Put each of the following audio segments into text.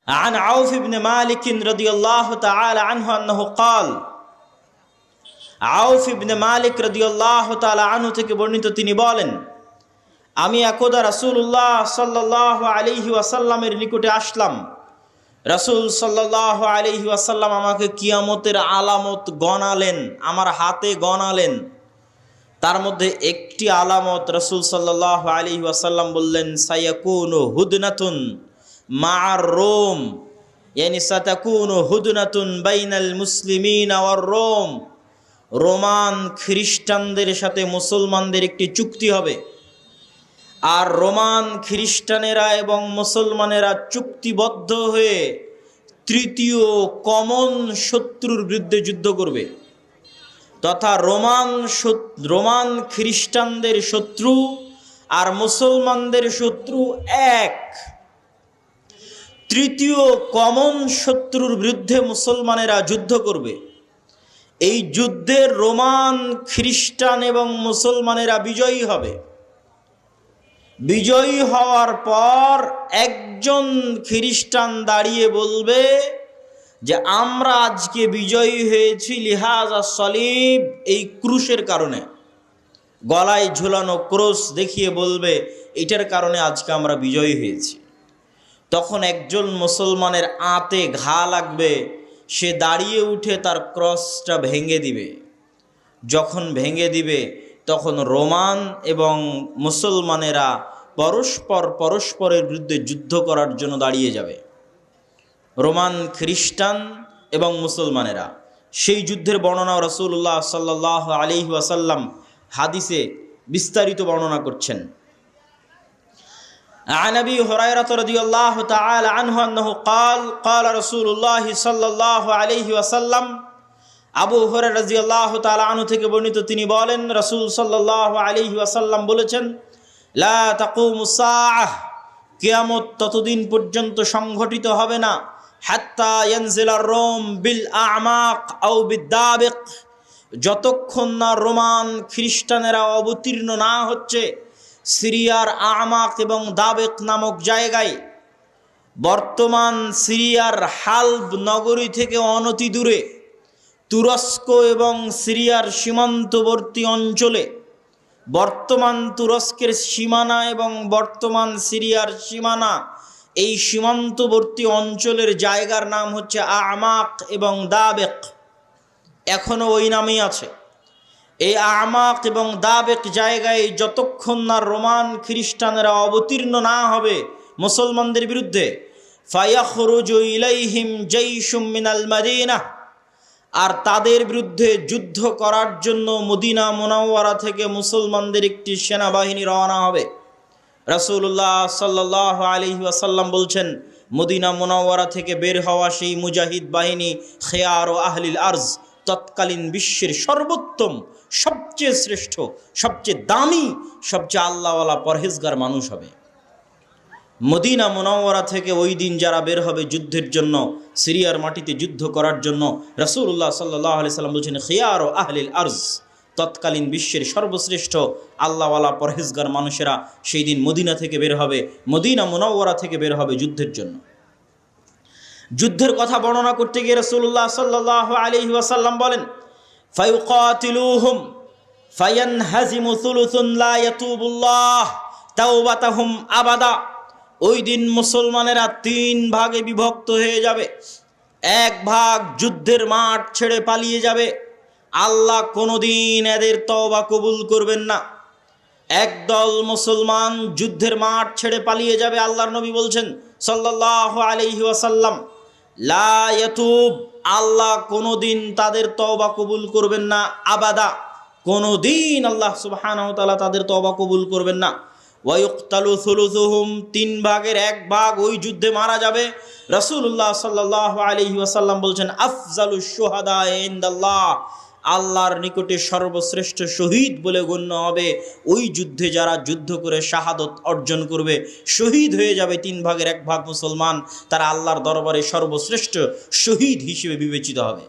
عن عوف بن مالك رضي الله تعالى عنه أنه قال আউফ ইবনে মালিক রাদিয়াল্লাহু তাআলা আনহু থেকে বর্ণিত তিনি বলেন, আমি একদা রাসূলুল্লাহ সাল্লাল্লাহু আলাইহি ওয়াসাল্লামের নিকটে আসলাম। রাসূল সাল্লাল্লাহু আলাইহি ওয়াসাল্লাম আমাকে কিয়ামতের আলামত গণালেন, আমার হাতে গণালেন। তার মধ্যে একটি আলামত রাসূল সাল্লাল্লাহু আলাইহি ওয়াসাল্লাম বললেন, সায়াকুনু হুদনাতুন মা'আর রোম, ইয়ানি সাতাকুনু হুদনাতুন বাইনাল মুসলিমিনা ওয়ার রোম। রোমান খ্রিস্টানদের সাথে মুসলমানদের একটি চুক্তি হবে, আর রোমান খ্রিস্টানেরা এবং মুসলমানেরা চুক্তিবদ্ধ হয়ে তৃতীয় কমন শত্রুর বিরুদ্ধে যুদ্ধ করবে, তথা রোমান খ্রিস্টানদের শত্রু আর মুসলমানদের শত্রু এক। তৃতীয় কমন শত্রুর বিরুদ্ধে মুসলমানেরা যুদ্ধ করবে। এই যুদ্ধে রোমান খ্রিস্টান এবং মুসলমানেরা বিজয়ী হবে। বিজয়ী হওয়ার পর একজন খ্রিস্টান দাঁড়িয়ে বলবে যে আমরা আজকে বিজয়ী হয়েছি লিহাজা সলিব, এই ক্রুশের কারণে। গলায় ঝুলানো ক্রুশ দেখিয়ে বলবে এটার কারণে আজকে আমরা বিজয়ী হয়েছি। তখন একজন মুসলমানের আঁতে ঘা লাগবে, সে দাঁড়িয়ে উঠে তার ক্রসটা ভেঙে দিবে। যখন ভেঙে দিবে তখন রোমান এবং মুসলমানেরা পরস্পরের বিরুদ্ধে যুদ্ধ করার জন্য দাঁড়িয়ে যাবে। রোমান খ্রিস্টান এবং মুসলমানেরা। সেই যুদ্ধের বর্ণনা রাসূলুল্লাহ সাল্লাল্লাহু আলাইহি ওয়াসাল্লাম হাদিসে বিস্তারিত বর্ণনা করছেন। عن أبي هريرة رضي الله تعالى عنه أنه قال رسول الله صلى الله عليه وسلم আবু হুরায়রা রাদিয়াল্লাহু তাআলা আনহু থেকে বর্ণিত তিনি বলেন, রাসূল সাল্লাল্লাহু আলাইহি ওয়াসাল্লাম বলেছেন, লা তাকুমুস সাআহ, কিয়ামত ততদিন পর্যন্ত সংঘটিত হবে না, হাত্তা ইয়ানজিলার রোম বিল আ'মাক আও বিদাবিক, যতক্ষণ না রোমান খ্রিস্টানেরা অবতীর্ণ না হচ্ছে সিরিয়ার আমাক এবং দাবেক নামক জায়গায়। বর্তমান সিরিয়ার হালব নগরী থেকে অনতি দূরে তুরস্ক এবং সিরিয়ার সীমান্তবর্তী অঞ্চলে, বর্তমান তুরস্কের সীমানা এবং বর্তমান সিরিয়ার সীমানা, এই সীমান্তবর্তী অঞ্চলের জায়গার নাম হচ্ছে আমাক এবং দাবেক, এখনও ওই নামেই আছে। এই আমাক এবং দাবেক জায়গায় যতক্ষণ না রোমান খ্রিস্টানেরা অবতীর্ণ না হবে মুসলমানদের বিরুদ্ধে, ফায়াখরুজু ইলাইহিম জাইশুম মিনাল মাদিনাহ, আর তাদের বিরুদ্ধে যুদ্ধ করার জন্য মদিনা মুনাওয়ারা থেকে মুসলমানদের একটি সেনাবাহিনী রওনা হবে। রাসূলুল্লাহ সাল্লাল্লাহু আলাইহি ওয়াসাল্লাম বলছেন, মদিনা মুনাওয়ারা থেকে বের হওয়া সেই মুজাহিদ বাহিনী খিয়ার ও আহলিল আরজ, তৎকালীন বিশ্বের সর্বোত্তম, সবচেয়ে শ্রেষ্ঠ, সবচেয়ে দামি, সবচেয়ে আল্লাহওয়ালা পরহেজগার মানুষ হবে। মদিনা মুনাওয়ারা থেকে ওই দিন যারা বের হবে যুদ্ধের জন্য, সিরিয়ার মাটিতে যুদ্ধ করার জন্য, রাসূলুল্লাহ সাল্লাল্লাহু আলাইহি সাল্লাম বলছেন খিয়ার ও আহলিল আরজ, তৎকালীন বিশ্বের সর্বশ্রেষ্ঠ আল্লাহওয়ালা পরহেজগার মানুষেরা সেই দিন মদিনা থেকে বের হবে, মদিনা মুনাওয়ারা থেকে বের হবে যুদ্ধের জন্য। যুদ্ধের কথা বর্ণনা করতে গিয়ে রাসূলুল্লাহ সাল্লাল্লাহু আলাইহি ওয়াসাল্লাম বলেন, ফায়ুকাতিলুহুম ফায়ানহাজিমু সুলুসুন লা ইয়াতুবুল্লাহ তাওবাতাহুম আবাদা, ওই দিন মুসলমানেরা তিন ভাগে বিভক্ত হয়ে যাবে। এক ভাগ যুদ্ধের মাঠ ছেড়ে পালিয়ে যাবে, আল্লাহ কোনোদিন এদের তওবা কবুল করবেন না। একদল মুসলমান যুদ্ধের মাঠ ছেড়ে পালিয়ে যাবে, আল্লাহর নবী বলছেন সাল্লাল্লাহু আলাইহি ওয়াসাল্লাম, লা ইয়াতুব, আল্লাহ কোনোদিন তাদের তওবা কবুল করবেন না, আবাদা, কোনোদিন আল্লাহ সুবহানাহু ওয়া তাআলা তাদের তওবা কবুল করবেন না। ওয়া ইউকতালু সুলুসুহুম, তিন ভাগের এক ভাগ ওই যুদ্ধে মারা যাবে। রাসূলুল্লাহ সাল্লাল্লাহু আলাইহি ওয়াসাল্লাম বলছেন, আফজালুশ শুহাদা ইনদাল্লাহ, আল্লাহর নিকটে সর্বশ্রেষ্ঠ শহীদ বলে গণ্য হবে ওই যুদ্ধে যারা যুদ্ধ করে শাহাদত অর্জন করবে, শহীদ হয়ে যাবে তিন ভাগের এক ভাগ মুসলমান, তারা আল্লাহর দরবারে সর্বশ্রেষ্ঠ শহীদ হিসেবে বিবেচিত হবে।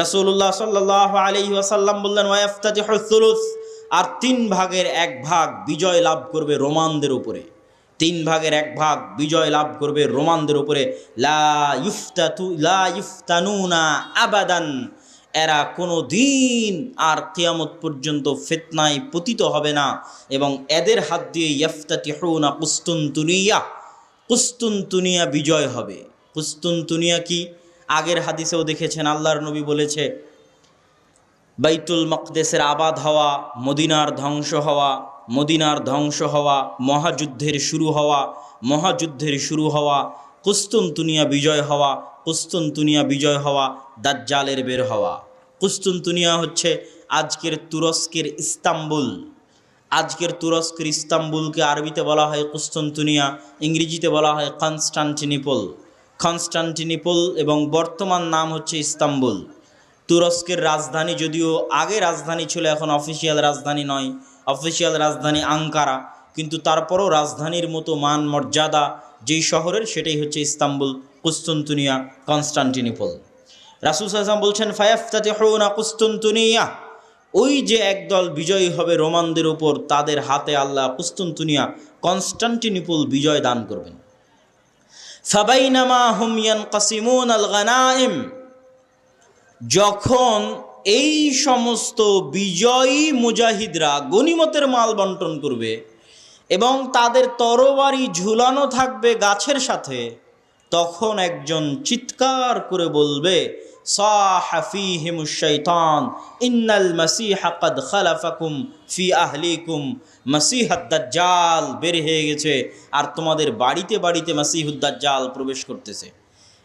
রাসূলুল্লাহ সাল্লাল্লাহু আলাইহি ওয়াসাল্লাম বললেন, ওয়া ইফতাতিহুস সুলুস, আর তিন ভাগের এক ভাগ বিজয় লাভ করবে রোমানদের উপরে। 3 ভাগের 1 ভাগ বিজয় লাভ করবে রোমানদের উপরে। লা ইফতানুনা আবাদান, এরা কোনো দিন আর কিয়ামত পর্যন্ত ফিতনায় পতিত হবে না। এবং এদের হাত দিয়ে ইফতাতিহুনা কুস্তুনতুনিয়া বিজয় হবে। কুস্তুনতুনিয়া কি? আগের হাদিসেও দেখেছেন আল্লাহর নবী বলেছে বাইতুল মাকদেসের আবাদ হওয়া, মদিনার ধ্বংস হওয়া, মহাযুদ্ধের শুরু হওয়া, কুস্তুনতুনিয়া বিজয় হওয়া, দাজ্জালের বের হওয়া। কুস্তুনতুনিয়া হচ্ছে আজকের তুরস্কের ইস্তাম্বুলকে আরবিতে বলা হয় কুস্তুনতুনিয়া, ইংরেজিতে বলা হয় কনস্টান্টিনিপল এবং বর্তমান নাম হচ্ছে ইস্তাম্বুল। তুরস্কের রাজধানী, যদিও আগে রাজধানী ছিল, এখন অফিসিয়াল রাজধানী নয়, অফিসিয়াল রাজধানী আঙ্কারা, কিন্তু তারপরও রাজধানীর মতো মান মর্যাদা যেই শহরের, সেটাই হচ্ছে ইস্তাম্বুল, কুস্তুনতুনিয়া, কনস্টান্টিনিপল। রাসূল সাল্লাল্লাহু আলাইহি ওয়াসাল্লাম বলছেন ফায়াফতাতিহুনা কুস্তুনতুনিয়া, ওই যে একদল বিজয়ী হবে রোমানদের উপর, তাদের হাতে আল্লাহ কুস্তুনতুনিয়া, কনস্টান্টিনিপল বিজয় দান করবেন। ফাবাইনামা হুম ইয়ানকাসিমুনাল গানাইম, যখন এই সমস্ত বিজয়ী মুজাহিদরা গনিমতের মাল বন্টন করবে এবং তাদের তরবারি ঝুলানো থাকবে গাছের সাথে, তখন একজন চিৎকার করে বলবে সাহা ফীহিমুশ শাইতান ইন্নাল মাসীহা ক্বাদ খালাফাকুম ফি আহলিকুম, মাসীহুদ দাজ্জাল বের হয়ে গেছে আর তোমাদের বাড়িতে বাড়িতে মাসীহুদ দাজ্জাল প্রবেশ করতেছে।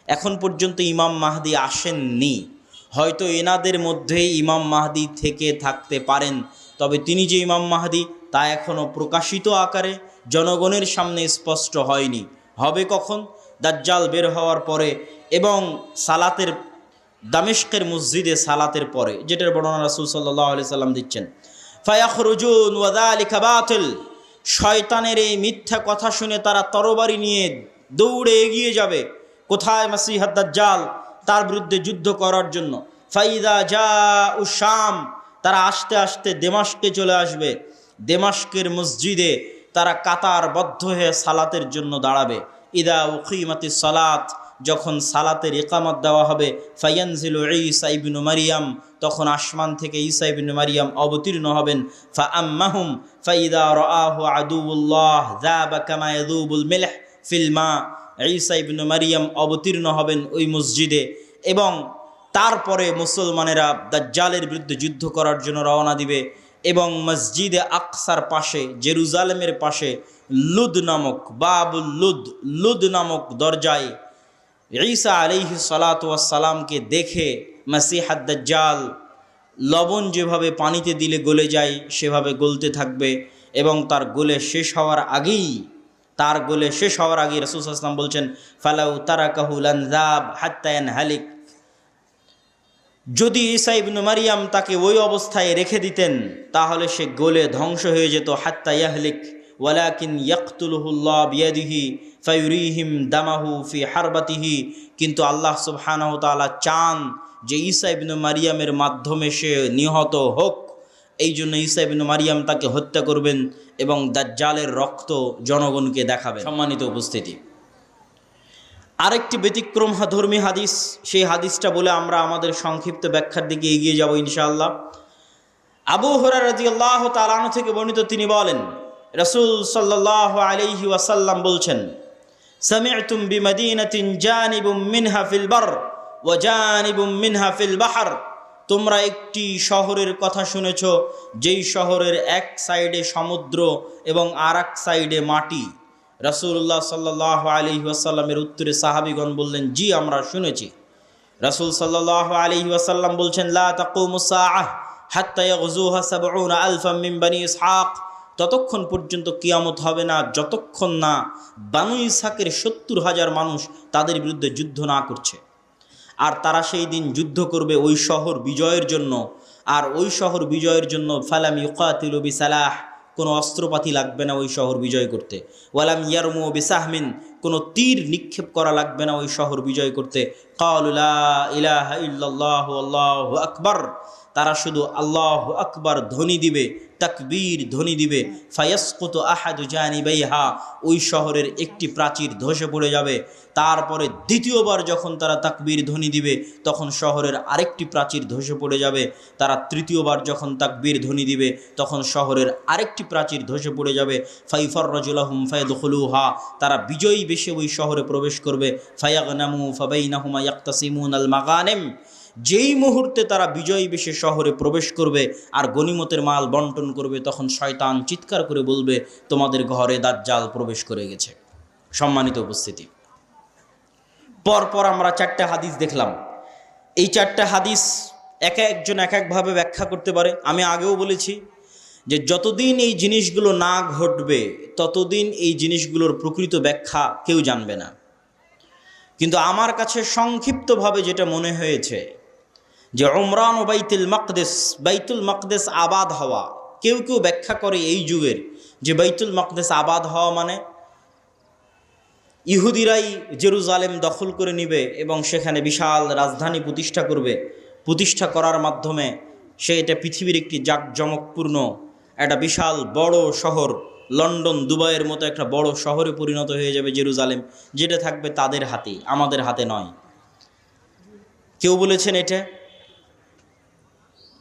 এখন পর্যন্ত ইমাম মাহদি আসেননি, হয়তো এনাদের মধ্যেই ইমাম মাহদি থেকে থাকতে পারেন, তবে তিনি যে ইমাম মাহদি তা এখনও প্রকাশিত আকারে জনগণের সামনে স্পষ্ট হয়নি। হবে কখন? দাজ্জাল বের হওয়ার পরে এবং সালাতের দামেস্কের মসজিদে সালাতের পরে, যেটার বর্ণনা রাসূল সাল্লাল্লাহু আলাইহি সাল্লাম দিচ্ছেন। ফায়াখরুজুন ওয়া যালিকা বাতিল, শয়তানের এই মিথ্যা কথা শুনে তারা তরবারি নিয়ে দৌড়ে এগিয়ে যাবে কোথায়? মাসীহুদ দাজ্জাল, তার বিরুদ্ধে যুদ্ধ করার জন্য। ফাইদা জাউ শাম, তারা আস্তে আস্তে দেমাশকে চলে আসবে। দেমাশকের মসজিদে তারা কাতারবদ্ধ হয়ে সালাতের জন্য দাঁড়াবে। ইদা উকিমাতিস সালাত, যখন সালাতের ইকামত দেওয়া হবে, ফায়ানজিলু ঈসা ইবনু মারিয়াম, তখন আসমান থেকে ঈসা ইবনু মারিয়াম অবতীর্ণ হবেন। ফাআম্মাহুম ফাইদা রাআহু আদুউল্লাহ যাবা কামা ইয়াযুবুল মিলহ ফিল মা, ঈসা ইবনু মারিয়াম অবতীর্ণ হবেন ওই মসজিদে এবং তারপরে মুসলমানেরা দাজ্জালের বিরুদ্ধে যুদ্ধ করার জন্য রওনা দিবে। এবং মসজিদে আকসার পাশে, জেরুজালেমের পাশে লুদ নামক বাবুল লুদ নামক দরজায় ঈসা আলাইহিস সালাতু ওয়াস সালামকে দেখে মাসীহুদ দাজ্জাল লবণ যেভাবে পানিতে দিলে গলে যায় সেভাবে গলতে থাকবে এবং তার গলে শেষ হওয়ার আগেই রাসূল সাল্লাল্লাহু আলাইহি ওয়াসাল্লাম বলছেন ফালাউ তারাকাহু লানযাব হাত্তা ইয়ানহালিক, যদি ঈসা ইবনু মারিয়াম তাকে ওই অবস্থায় রেখে দিতেন তাহলে সে গলে ধ্বংস হয়ে যেত। হাত্তা ইয়াহলিক ওয়ালাকিন ইয়াকতুলুহুল্লাহ বিয়াদিহি ফায়ুরিহিম দামাহু ফি হারবাতিহি, কিন্তু আল্লাহ সুবহানাহু ওয়া তাআলা চান যে ঈসা ইবনু মারিয়ামের মাধ্যমে সে নিহত হোক, এই জন্য ঈসা ইবনু মারিয়াম তাকে হত্যা করবেন এবং দাজ্জালের রক্ত জনগণকে দেখাবেন। সম্মানিত উপস্থিতি, আরেকটি ব্যতিক্রমধর্মী হাদিস, সেই হাদিসটা বলে আমরা আমাদের সংক্ষিপ্ত ব্যাখ্যার দিকে এগিয়ে যাব ইনশাআল্লাহ। আবু হুরায়রা রাদিয়াল্লাহু তাআলা আনহু থেকে বর্ণিত, তিনি বলেন রাসূল সাল্লাল্লাহু আলাইহি ওয়াসাল্লাম বলছেন সামি'তুম বিমাদিনাতিন জানিবুম মিনহা ফিল বার ওয়া জানিবুম মিনহা ফিল বাহর, তোমরা একটি শহরের কথা শুনেছ যেই শহরের এক সাইডে সমুদ্র এবং আর এক সাইডে মাটি। রাসূলুল্লাহ সাল্লাল্লাহু আলাইহি ওয়াসাল্লামের উত্তরে সাহাবীগণ বললেন জি আমরা শুনেছি। রাসূল সাল্লাল্লাহু আলাইহি ওয়াসাল্লাম বলছেন লা তাকুমুস সাআহ হাত্তা ইয়াগজুহা ৭০,০০০ মিন বনি ইসহাক, ততক্ষণ পর্যন্ত কিয়ামত হবে না যতক্ষণ না বানু ইসহাকের ৭০,০০০ মানুষ তাদের বিরুদ্ধে যুদ্ধ না করছে। আর তারা সেই দিন যুদ্ধ করবে ওই শহর বিজয়ের জন্য, আর ওই শহর বিজয়ের জন্য ফালাম ইউকাতিলু বিসালাহ, কোনো অস্ত্রপাতি লাগবে না ওই শহর বিজয় করতে। ওয়ালাম ইয়ারমু বিসাহমিন, কোনো তীর নিক্ষেপ করা লাগবে না ওই শহর বিজয় করতে। ক্বালু লা ইলাহা ইল্লাল্লাহু আল্লাহু আকবার, তারা শুধু আল্লাহু আকবার ধ্বনি দিবে। তাকবীর ধ্বনি দিবে, ফায়াসকুতু আহাদু জানিবাইহা, ওই শহরের একটি প্রাচীর ধসে পড়ে যাবে। তারপরে দ্বিতীয়বার যখন তারা তাকবীর ধ্বনি দিবে তখন শহরের আরেকটি প্রাচীর ধসে পড়ে যাবে। তারা তৃতীয়বার যখন তাকবীর ধ্বনি দিবে তখন শহরের আরেকটি প্রাচীর ধসে পড়ে যাবে। ফাইফাররাজুলাহুম ফায়াদখুলুহা, তারা বিজয়ী বেশে ওই শহরে প্রবেশ করবে। ফায়াগনামু ফাবাইনাহুমা ইয়াকতাসিমুনাল মাগানিম, যেই মুহূর্তে তারা বিজয়ী বেশে শহরে প্রবেশ করবে আর গনিমতের মাল বন্টন করবে, তখন শয়তান চিৎকার করে বলবে, তোমাদের ঘরে দাজ্জাল প্রবেশ করে গেছে। সম্মানিত উপস্থিতি, পরপর আমরা 4টা হাদিস দেখলাম। এই 4টা হাদিস এক একজন এক একভাবে ব্যাখ্যা করতে পারে। আমি আগেও বলেছি যে যতদিন এই জিনিসগুলো না ঘটবে ততদিন এই জিনিসগুলোর প্রকৃত ব্যাখ্যা কেউ জানবে না। কিন্তু আমার কাছে সংক্ষিপ্তভাবে যেটা মনে হয়েছে যে উমরান ও বাইতুল মাকদেস আবাদ হওয়া, কেউ কেউ ব্যাখ্যা করে এই যুগের যে বাইতুল মাকদেস আবাদ হওয়া মানে ইহুদিরাই জেরুজালেম দখল করে নিবে এবং সেখানে বিশাল রাজধানী প্রতিষ্ঠা করবে। প্রতিষ্ঠা করার মাধ্যমে সে এটা পৃথিবীর একটি জাঁকজমকপূর্ণ একটা বিশাল বড় শহর, লন্ডন দুবাইয়ের মতো একটা বড় শহরে পরিণত হয়ে যাবে জেরুজালেম, যেটা থাকবে তাদের হাতে, আমাদের হাতে নয়। কেউ বলেছেন এটা।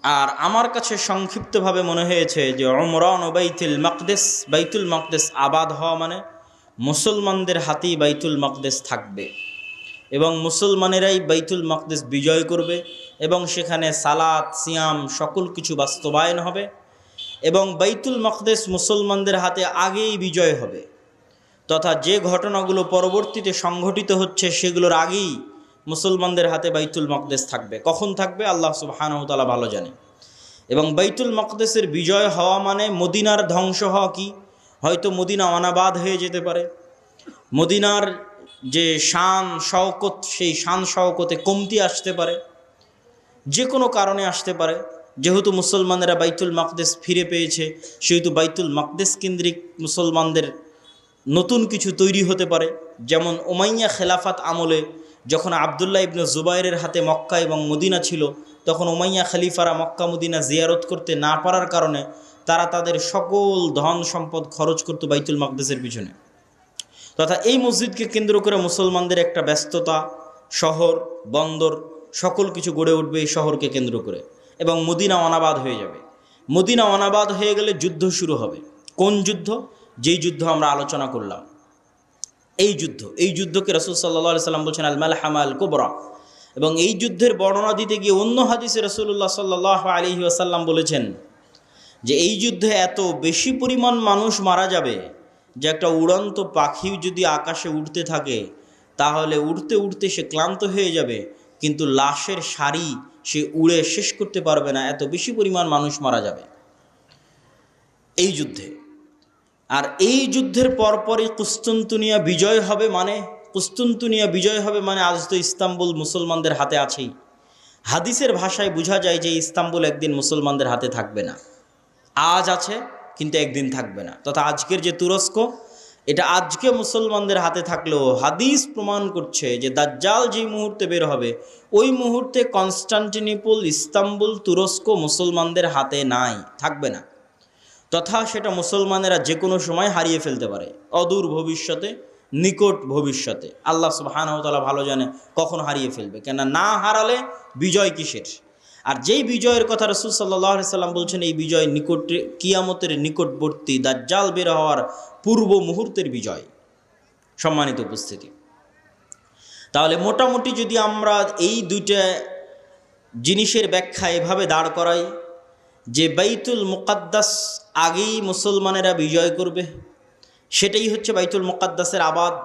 আর আমার কাছে সংক্ষিপ্তভাবে মনে হয়েছে যে উমরান ও বাইতুল মাকদেস আবাদ হওয়া মানে মুসলমানদের হাতেই বাইতুল মাকদেস থাকবে এবং মুসলমানেরাই বাইতুল মাকদেস বিজয় করবে এবং সেখানে সালাত সিয়াম সকল কিছু বাস্তবায়ন হবে এবং বাইতুল মাকদেস মুসলমানদের হাতে আগেই বিজয় হবে, তথা যে ঘটনাগুলো পরবর্তীতে সংঘটিত হচ্ছে সেগুলোর আগেই মুসলমানদের হাতে বাইতুল মাকদেস থাকবে। কখন থাকবে আল্লাহ সুবহানাহু ওয়া তাআলা ভালো জানে। এবং বাইতুল মাকদেসের বিজয় হওয়া মানে মদিনার ধ্বংস হওয়া কি? হয়তো মদিনা অনাবাদ হয়ে যেতে পারে, মদিনার যে শান শওকত সেই শান শওকতে কমতি আসতে পারে, যে কোনো কারণে আসতে পারে। যেহেতু মুসলমানেরা বাইতুল মাকদেস ফিরে পেয়েছে সেহেতু বাইতুল মাকদেস কেন্দ্রিক মুসলমানদের নতুন কিছু তৈরি হতে পারে। যেমন উমাইয়া খেলাফাত আমলে যখন আবদুল্লাহ ইবনে জুবাইরের হাতে মক্কা এবং মদিনা ছিল, তখন উমাইয়া খলিফারা মক্কা মদিনা জিয়ারত করতে না পারার কারণে তারা তাদের সকল ধন সম্পদ খরচ করত বাইতুল মাকদেসের পিছনে। তথা এই মসজিদকে কেন্দ্র করে মুসলমানদের একটা ব্যস্ততা, শহর বন্দর সকল কিছু গড়ে উঠবে এই শহরকে কেন্দ্র করে এবং মদিনা অনাবাদ হয়ে যাবে। মদিনা অনাবাদ হয়ে গেলে যুদ্ধ শুরু হবে। কোন যুদ্ধ? যেই যুদ্ধ আমরা আলোচনা করলাম, এই যুদ্ধকে রাসূল সাল্লাল্লাহু আলাইহি সাল্লাম বলছেন আল মালহামা আল কুবরা। এবং এই যুদ্ধের বর্ণনা দিতে গিয়ে অন্য হাদিসে রাসূলুল্লাহ সাল্লাল্লাহু আলাইহি ওয়াসাল্লাম বলেছেন যে এই যুদ্ধে এত বেশি পরিমাণ মানুষ মারা যাবে যে একটা উড়ন্ত পাখি যদি আকাশে উড়তে থাকে তাহলে উড়তে উড়তে সে ক্লান্ত হয়ে যাবে, কিন্তু লাশের সারি সে উড়ে শেষ করতে পারবে না, এত বেশি পরিমাণ মানুষ মারা যাবে এই যুদ্ধে। আর এই যুদ্ধের পরপরই কুস্তুনতুনিয়া বিজয় হবে। মানে আজ তো ইস্তাম্বুল মুসলমানদের হাতে আছেই। হাদিসের ভাষায় বোঝা যায় যে ইস্তাম্বুল একদিন মুসলমানদের হাতে থাকবে না। আজ আছে কিন্তু একদিন থাকবে না। তথা আজকের যে তুরস্ক, এটা আজকে মুসলমানদের হাতে থাকলেও হাদিস প্রমাণ করছে যে দাজ্জাল যেই মুহূর্তে বের হবে ওই মুহূর্তে কনস্টান্টিনোপল, ইস্তাম্বুল, তুরস্ক মুসলমানদের হাতে নাই, থাকবে না। তথা সেটা মুসলমানেরা যে কোনো সময় হারিয়ে ফেলতে পারে, অদূর ভবিষ্যতে, নিকট ভবিষ্যতে। আল্লাহ সুবহানাহু ওয়া তাআলা ভালো জানে কখন হারিয়ে ফেলবে, কেন না হারালে বিজয় কিসের? আর যেই বিজয়ের কথা রাসূল সাল্লাল্লাহু আলাইহি সাল্লাম বলছেন এই বিজয় নিকটে, কিয়ামতের নিকটবর্তী, দাজ্জাল বের হওয়ার পূর্ব মুহূর্তের বিজয়। সম্মানিত উপস্থিতি, তাহলে মোটামুটি যদি আমরা এই দুইটা জিনিসের ব্যাখ্যা এভাবে দাঁড় করাই যে বাইতুল মুকাদ্দাস আগেই মুসলমানেরা বিজয় করবে, সেটাই হচ্ছে বাইতুল মুকাদ্দাসের আবাদ।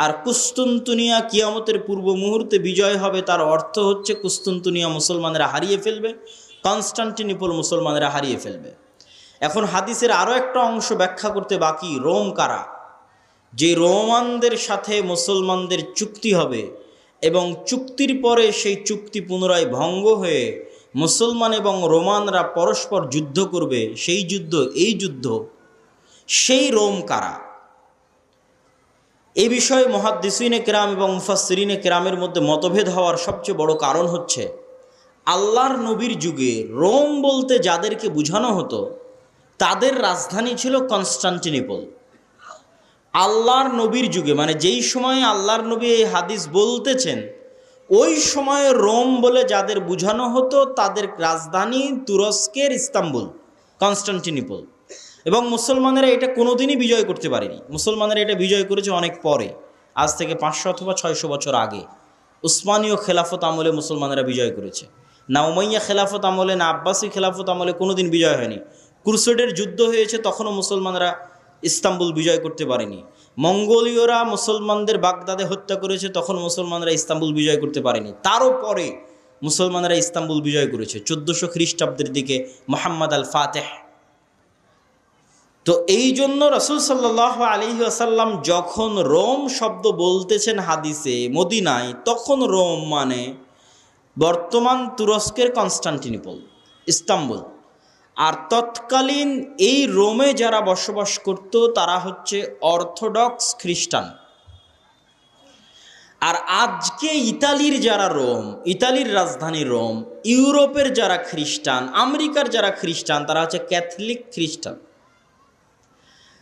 আর কুস্তুনতুনিয়া কিয়ামতের পূর্ব মুহূর্তে বিজয় হবে, তার অর্থ হচ্ছে কুস্তুনতুনিয়া মুসলমানেরা হারিয়ে ফেলবে, কনস্টান্টিনোপল মুসলমানেরা হারিয়ে ফেলবে। এখন হাদিসের আরও একটা অংশ ব্যাখ্যা করতে বাকি, রোম কারা? যে রোমানদের সাথে মুসলমানদের চুক্তি হবে এবং চুক্তির পরে সেই চুক্তি পুনরায় ভঙ্গ হয়ে মুসলমান এবং রোমানরা পরস্পর যুদ্ধ করবে, সেই যুদ্ধ, এই যুদ্ধ, সেই রোম কারা? এই বিষয়ে মুহাদ্দিসিনে কেরাম এবং মুফাসসিরিনে কেরামের মধ্যে মতভেদ হওয়ার সবচেয়ে বড় কারণ হচ্ছে আল্লাহর নবীর যুগে রোম বলতে যাদেরকে বোঝানো হতো তাদের রাজধানী ছিল কনস্টান্টিনোপল। আল্লাহর নবীর যুগে, মানে যেই সময়ে আল্লাহর নবী এই হাদিস বলতেছেন, ওই সময়ে রোম বলে যাদের বোঝানো হতো তাদের রাজধানী তুরস্কের ইস্তাম্বুল, কনস্টান্টিনোপল। এবং মুসলমানেরা এটা কোনোদিনই বিজয় করতে পারেনি। মুসলমানেরা এটা বিজয় করেছে অনেক পরে, আজ থেকে 500 অথবা 600 বছর আগে। উসমানীয় খেলাফত আমলে মুসলমানেরা বিজয় করেছে, না উমাইয়া খেলাফত আমলে, না আব্বাসী খেলাফত আমলে কোনোদিন বিজয় হয়নি। ক্রুসেডের যুদ্ধ হয়েছে, তখনও মুসলমানরা ইস্তাম্বুল বিজয় করতে পারেনি। মঙ্গোলীয়রা মুসলমানদের বাগদাদে হত্যা করেছে, তখন মুসলমানরা ইস্তাম্বুল বিজয় করতে পারেনি। তারও পরে মুসলমানরা ইস্তাম্বুল বিজয় করেছে 1400 খ্রিস্টাব্দের দিকে, মুহাম্মদ আল ফাতেহ। তো এই জন্য রাসূল সাল্লাল্লাহু আলাইহি ওয়াসাল্লাম যখন রোম শব্দ বলতেছেন হাদিসে মদিনায়, তখন রোম মানে বর্তমান তুরস্কের কনস্টান্টিনোপল, ইস্তাম্বুল। আর তৎকালীন এই রোমে যারা বসবাস করত তারা হচ্ছে অর্থোডক্স খ্রিস্টান। আর আজকে ইতালির যারা রোম, ইতালির রাজধানী রোম, ইউরোপের যারা খ্রিস্টান, আমেরিকার যারা খ্রিস্টান, তারা হচ্ছে ক্যাথলিক খ্রিস্টান।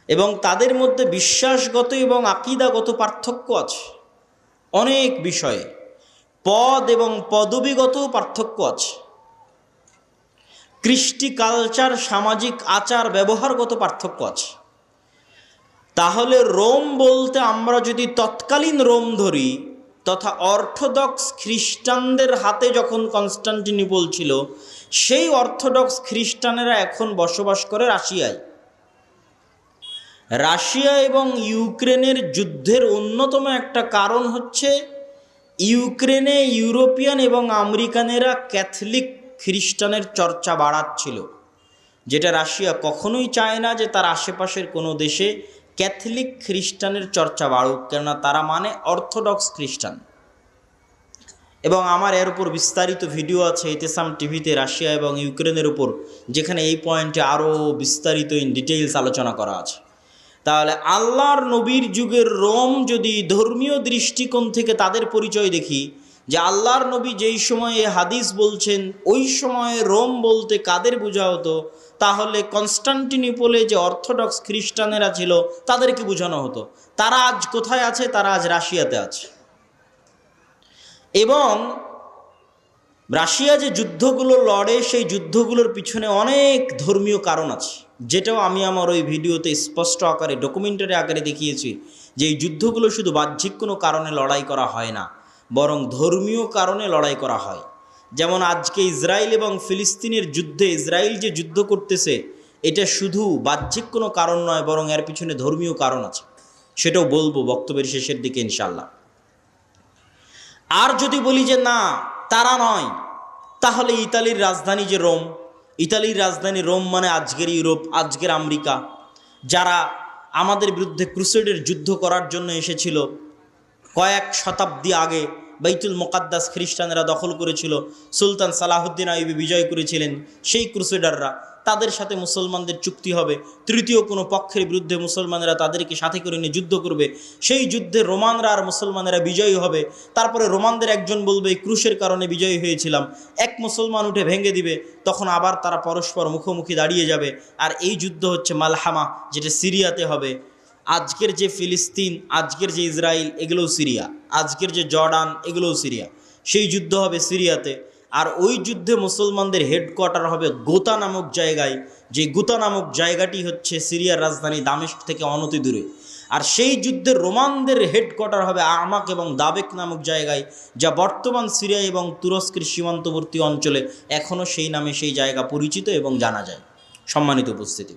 এবং তাদের মধ্যে বিশ্বাসগত এবং আকীদাগত পার্থক্য আছে অনেক বিষয়ে, পদ এবং পদবীগত পার্থক্য আছে, কৃষ্টি কালচার, সামাজিক আচার ব্যবহারগত পার্থক্য আছে। তাহলে রোম বলতে আমরা যদি তৎকালীন রোম ধরি, তথা অর্থোডক্স খ্রিস্টানদের হাতে যখন কনস্টান্টিনোপল ছিল, সেই অর্থোডক্স খ্রিস্টানেরা এখন বসবাস করে রাশিয়ায়। রাশিয়া এবং ইউক্রেনের যুদ্ধের অন্যতম একটা কারণ হচ্ছে ইউক্রেনে ইউরোপিয়ান এবং আমেরিকানেরা ক্যাথলিক খ্রিস্টানের চর্চা বাড়াচ্ছিল, যেটা রাশিয়া কখনোই চায় না যে তার আশেপাশের কোনো দেশে ক্যাথলিক খ্রিস্টানের চর্চা বাড়ুক, কেননা তারা মানে অর্থোডক্স খ্রিস্টান। এবং আমার এর উপর বিস্তারিত ভিডিও আছে ইতেসাম টিভিতে রাশিয়া এবং ইউক্রেনের উপর, যেখানে এই পয়েন্টে আরও বিস্তারিত ইন ডিটেইলস আলোচনা করা আছে। তাহলে আল্লাহর নবীর যুগের রোম যদি ধর্মীয় দৃষ্টিকোণ থেকে তাদের পরিচয় দেখি, যে আল্লাহর নবী যেই সময়ে হাদিস বলছেন ওই সময়ে রোম বলতে কাদের বোঝা হতো, তাহলে কনস্টান্টিনোপলে যে অর্থোডক্স খ্রিস্টানেরা ছিল তাদেরকে বোঝানো হতো। তারা আজ কোথায় আছে? তারা আজ রাশিয়াতে আছে। এবং রাশিয়া যে যুদ্ধগুলো লড়ে, সেই যুদ্ধগুলোর পিছনে অনেক ধর্মীয় কারণ আছে, যেটাও আমি আমার ওই ভিডিওতে স্পষ্ট আকারে ডকুমেন্টারি আকারে দেখিয়েছি, যে এই যুদ্ধগুলো শুধু বাহ্যিক কোনো কারণে লড়াই করা হয় না, বরং ধর্মীয় কারণে লড়াই করা হয়। যেমন আজকে ইসরায়েল এবং ফিলিস্তিনের যুদ্ধে ইসরায়েল যে যুদ্ধ করতেছে, এটা শুধু বাহ্যিক কোনো কারণ নয়, বরং এর পিছনে ধর্মীয় কারণ আছে, সেটাও বলবো বক্তব্যের শেষের দিকে ইনশাল্লাহ। আর যদি বলি যে না তারা নয়, তাহলে ইতালির রাজধানী যে রোম, ইতালির রাজধানী রোম মানে আজকের ইউরোপ, আজকের আমেরিকা, যারা আমাদের বিরুদ্ধে ক্রুসেডের যুদ্ধ করার জন্য এসেছিল কয়েক শতাব্দী আগে, বাইতুল মুকাদ্দাস খ্রিস্টানেরা দখল করেছিল, সুলতান সালাহুদ্দিন আইয়ুবী বিজয় করেছিলেন, সেই ক্রুসেডাররা, তাদের সাথে মুসলমানদের চুক্তি হবে, তৃতীয় কোনো পক্ষের বিরুদ্ধে মুসলমানেরা তাদেরকে সাথে করে নিয়ে যুদ্ধ করবে, সেই যুদ্ধে রোমানরা আর মুসলমানেরা বিজয়ী হবে। তারপরে রোমানদের একজন বলবে এই ক্রুশের কারণে বিজয়ী হয়েছিলাম, এক মুসলমান উঠে ভেঙে দিবে, তখন আবার তারা পরস্পর মুখোমুখি দাঁড়িয়ে যাবে। আর এই যুদ্ধ হচ্ছে মালহামা, যেটা সিরিয়াতে হবে। আজকের যে ফিলিস্তিন, আজকের যে ইসরায়েল, এগুলোও সিরিয়া, আজকের যে জর্ডান, এগুলোও সিরিয়া। সেই যুদ্ধ হবে সিরিয়াতে। আর ওই যুদ্ধে মুসলমানদের হেডকোয়ার্টার হবে গোতা নামক জায়গায়, যে গোতা নামক জায়গাটি হচ্ছে সিরিয়ার রাজধানী দামেস্ক থেকে অনতি দূরে। আর সেই যুদ্ধে রোমানদের হেডকোয়ার্টার হবে আমাক এবং দাবেক নামক জায়গায়, যা বর্তমান সিরিয়া এবং তুরস্কের সীমান্তবর্তী অঞ্চলে এখনও সেই নামে সেই জায়গা পরিচিত এবং জানা যায়। সম্মানিত উপস্থিতি।